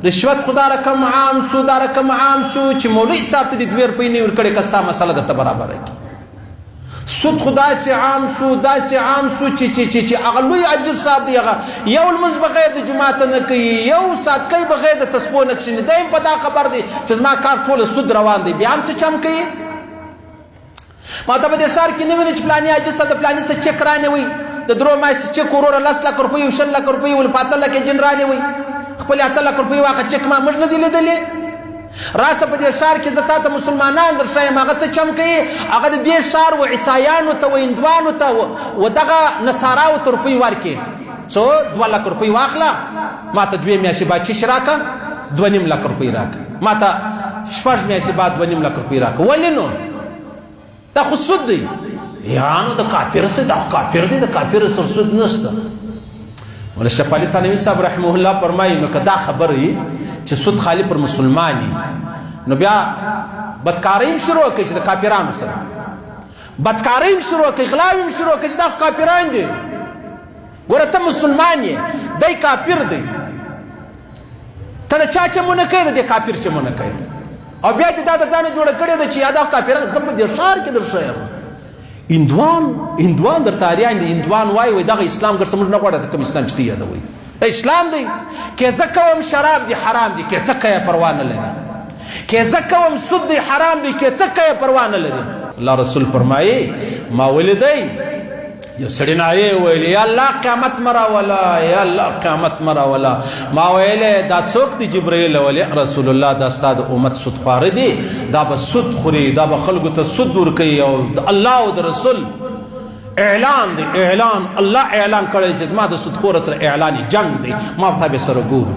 رشوت خو دا رقم عام سو دا رقم عام سو چې مولوي صاحب ته د 2 روپۍ نه ورکړې که ستا مسله درته برابره کړي. سود خو داسې عام سو داسې عام سو چې هغه لوی عجز صاحب دی هغه یو لمونځ بغیر د جوماته نه کوي، یو ساتکۍ بغیر د تسبو نه کښېني، دی هم په دا خبر دی چې زما کار ټوله سود روان دی، بیا هم څه چم کوي. ما ته په دې ښار کې نه ویني چې فلاني عجز صاحب د فلاني څه چک رانیوي، د درو میاشتې چک وروره 10 لک روپۍ 6 لک روپۍ ول په 8 لکې جن رانیوي، خپل 8 لک روپۍ واخه چک ما موږ نه دي لیدلې. راسه په دې ښار کې زه تا ته مسلمانان در ښایم هغه څه چم کوي، هغه د دې ښار و عیسایانو ته و هندوانو ته و دغه نصاراو ته روپۍ ورکړي. څو 2 لک روپۍ واخله، ما ته 2 میاشتې بعد چش راکه 2.5 لک روپۍ راکه، ما ته 6 میاشتې بعد 2.5 لک روپۍ راکه. ولې نو دا خو سود دی. یانو د کافر سره دا کافر دی، د کافر سره سود نشته. مولا شفیع علي تھانوي صاحب رحمه الله فرمایي نو که دا خبره وي چې سود خالی پر مسلمانی نو بیا بدکارۍ هم شروع کوي چې د کافرانو سره بدکارۍ هم شروع کوي، غلاوې هم شروع کوي چې دا کافران دي. ګوره ته مسلمان یې، دی کافر دی، ته د چا چمونه کوي د دې کافر چمونه کوي، او بیا دې دا د ځانه جوړه کړې ده چې یا دا کافران. زه په دې ښار کې در ښیم هندوان در تاریان دي، هندوان وایي دغه اسلام ګر زموږ نه غواړه د کوم اسلام چې ته یادوئ دا اسلام دی. که زه کوم شراب دی حرام دی، که ته که یې پروا نه لري، که زه کوم سود دی حرام دی، که ته که یې پروا نه لري. الله رسول فرمایي ما ولیدی یو سړي نارې ویلې یا الله قیامت مه راوله، یا الله قیامت مه راوله. ما ویلې دا څوک دی؟ جبرایل ویلې رسول الله دا ستا د امت سودخواره دي، دا به سود خوري، دا به خلکو ته سود ورکوي. او د الله او د رسول اعلان دی، اعلان الله اعلان کړی چې زما د سودخور سره اعلان جنگ دی، ما ورته به سره ګورو.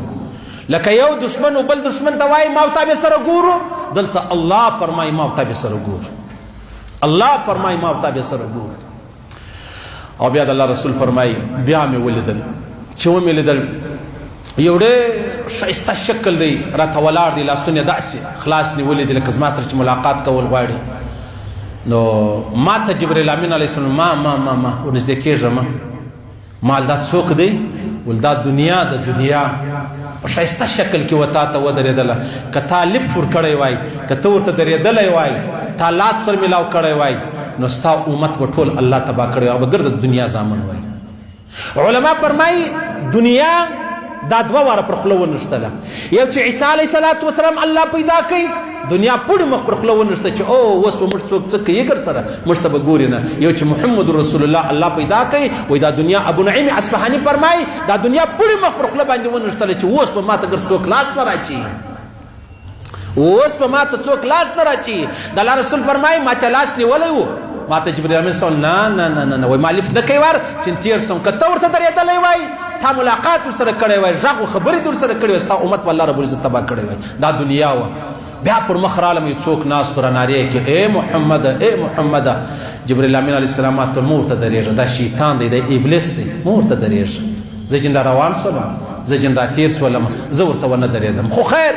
لکه یو دشمن او بل دشمن ته وایي ما ورته به سره ګورو، دلته الله فرمایي ما ورته به سره ګورو، الله فرمایي ما ورته به سره ګورو. او بیا د الله رسول فرمایي بیا مې ولیدل چې ومې لیدل یو ډېر ښایسته شکل دی راته ولاړ دی، لاسونه داسې خلاص نیولي دي لکه زما سره چې ملاقات کول غواړي. نو ما ته جبرائیل امین علیه السلام ما ورنږدې کېږه ما دا څوک دی؟ ول دا دنیا د دنیا په ښایسته شکل کې و تا ته ودرېدله. که تا لفټ ورکړی وای، که ته ورته درېدلی وای، تا لاس سر میلاو کړی وای، نو ستا امت به ټول الله تباه کړی او به ګرد د دنیا زامن وای. علما فرمایي دنیا دا 2 واره پر خوله ونښتله. یو چې عیسی علیه السلام الله پیدا کوي، دنیا پوړې مخ پر خوله ونښته چې او اوس به موږ څوک څه کوي ګر سره موږ ته به ګوري نه. یو چې محمد رسول الله پیدا کوي، وایي دا دنیا ابو نعیم اصفهاني فرمایي دا دنیا پوړې مخ پر خوله باندې ونښتله چې اوس به ما ته ګر څوک لاس نه راچي، اوس به ما ته څوک لاس نه راچي. د الله رسول فرمایي ما ته لاس نیولی و، ما ته جبرائیل امین صلی نه وایي ما لیف نه کوي ور چې تیر سم. که ته ورته درېدلی وای، تا ملاقات ورسره کړی وای، غږ و خبرې دې ورسره کړې وای، ستا امت به الله رب العزت تباه کړی وای. دا دنیا وه. بیا پر مخ رالم یو څوک ناست را نارې کې ای محمده ای محمده. جبرائیل امین علیه السلام ته مور ته درېږه، دا شیطان دی، دا ابلیس دی، مور ته درېږه. زه جن را روان سولم، زه جن را تیر سولم، زه ورته ونه درېدم. خو خیر